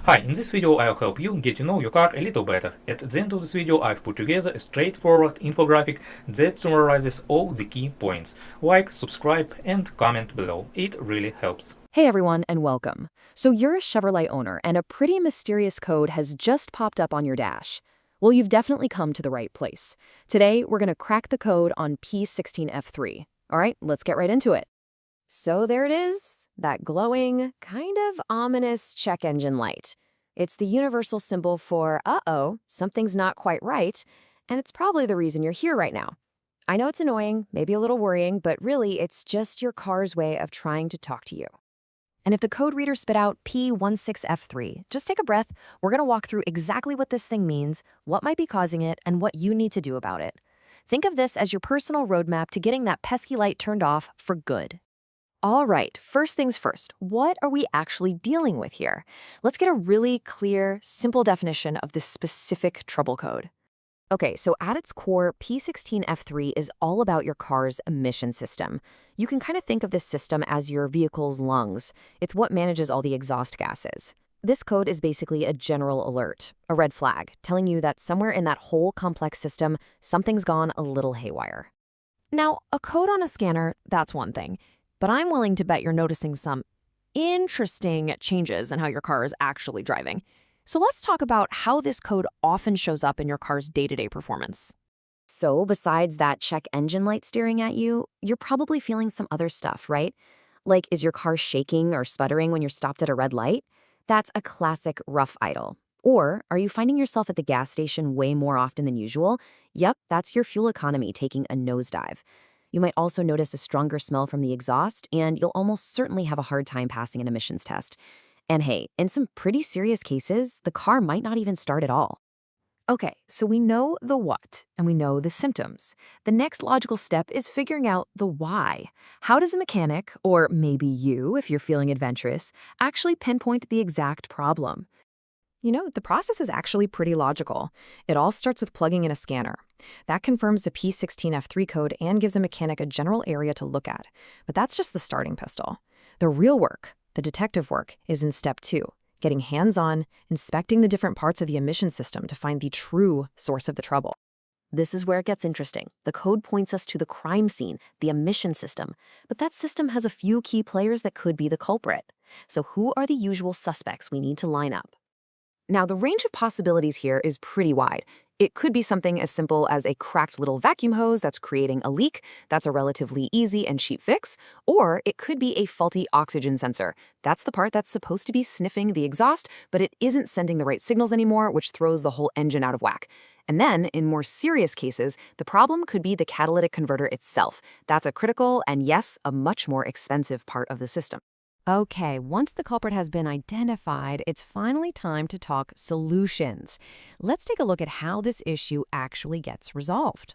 Hi, in this video I'll help you get to know your car a little better. At the end of this video I've put together a straightforward infographic that summarizes all the key points. Like, subscribe and comment below. It really helps. Hey everyone, and welcome. So you're a Chevrolet owner and a pretty mysterious code has just popped up on your dash. Well, you've definitely come to the right place. Today, we're going to crack the code on P16F3. All right, let's get right into it. So there it is, that glowing, kind of ominous check engine light. It's the universal symbol for, uh-oh, something's not quite right, and it's probably the reason you're here right now. I know it's annoying, maybe a little worrying, but really it's just your car's way of trying to talk to you. And if the code reader spit out P16F3, just take a breath. We're going to walk through exactly what this thing means, what might be causing it, and what you need to do about it. Think of this as your personal roadmap to getting that pesky light turned off for good. All right, first things first, what are we actually dealing with here? Let's get a really clear, simple definition of this specific trouble code. Okay, so at its core, P16F3 is all about your car's emission system. You can kind of think of this system as your vehicle's lungs. It's what manages all the exhaust gases. This code is basically a general alert, a red flag, telling you that somewhere in that whole complex system, something's gone a little haywire. Now, a code on a scanner, that's one thing, but I'm willing to bet you're noticing some interesting changes in how your car is actually driving. So let's talk about how this code often shows up in your car's day-to-day performance. So besides that check engine light staring at you, you're probably feeling some other stuff, right? Like, is your car shaking or sputtering when you're stopped at a red light? That's a classic rough idle. Or are you finding yourself at the gas station way more often than usual? Yep, that's your fuel economy taking a nosedive. You might also notice a stronger smell from the exhaust, and you'll almost certainly have a hard time passing an emissions test. And hey, in some pretty serious cases, the car might not even start at all. Okay, so we know the what, and we know the symptoms. The next logical step is figuring out the why. How does a mechanic, or maybe you, if you're feeling adventurous, actually pinpoint the exact problem? You know, the process is actually pretty logical. It all starts with plugging in a scanner. That confirms the P16F3 code and gives a mechanic a general area to look at. But that's just the starting pistol. The real work, the detective work, is in step 2, getting hands-on, inspecting the different parts of the emission system to find the true source of the trouble. This is where it gets interesting. The code points us to the crime scene, the emission system, but that system has a few key players that could be the culprit. So who are the usual suspects we need to line up? Now, the range of possibilities here is pretty wide. It could be something as simple as a cracked little vacuum hose that's creating a leak. That's a relatively easy and cheap fix. Or it could be a faulty oxygen sensor. That's the part that's supposed to be sniffing the exhaust, but it isn't sending the right signals anymore, which throws the whole engine out of whack. And then, in more serious cases, the problem could be the catalytic converter itself. That's a critical and, yes, a much more expensive part of the system. Okay, once the culprit has been identified, it's finally time to talk solutions. Let's take a look at how this issue actually gets resolved.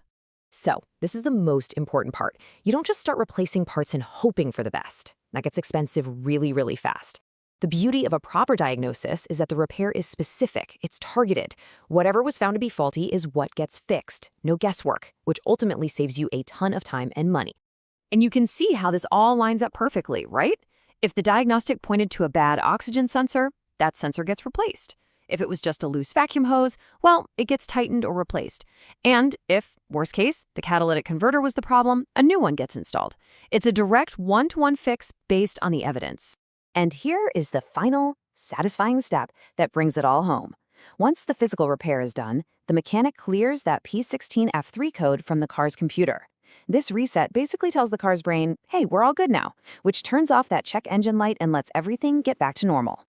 So, this is the most important part. You don't just start replacing parts and hoping for the best. That gets expensive really, really fast. The beauty of a proper diagnosis is that the repair is specific, it's targeted. Whatever was found to be faulty is what gets fixed, no guesswork, which ultimately saves you a ton of time and money. And you can see how this all lines up perfectly, right? If the diagnostic pointed to a bad oxygen sensor, that sensor gets replaced. If it was just a loose vacuum hose, well, it gets tightened or replaced. And if, worst case, the catalytic converter was the problem, a new one gets installed. It's a direct one-to-one fix based on the evidence. And here is the final, satisfying step that brings it all home. Once the physical repair is done, the mechanic clears that P16F3 code from the car's computer. This reset basically tells the car's brain, hey, we're all good now, which turns off that check engine light and lets everything get back to normal.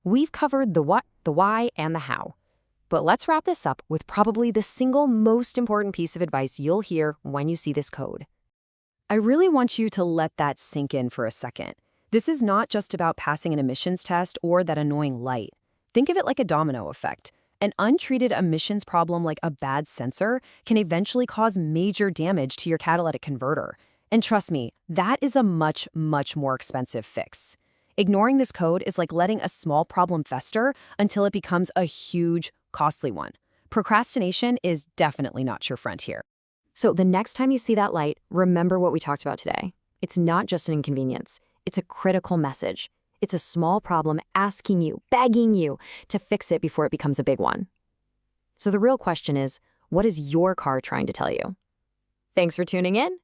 We've covered the what, the why, and the how. But let's wrap this up with probably the single most important piece of advice you'll hear when you see this code. I really want you to let that sink in for a second. This is not just about passing an emissions test or that annoying light. Think of it like a domino effect. An untreated emissions problem like a bad sensor can eventually cause major damage to your catalytic converter. And trust me, that is a much, much more expensive fix. Ignoring this code is like letting a small problem fester until it becomes a huge, costly one. Procrastination is definitely not your friend here. So the next time you see that light, remember what we talked about today. It's not just an inconvenience. It's a critical message. It's a small problem asking you, begging you to fix it before it becomes a big one. So the real question is, what is your car trying to tell you? Thanks for tuning in.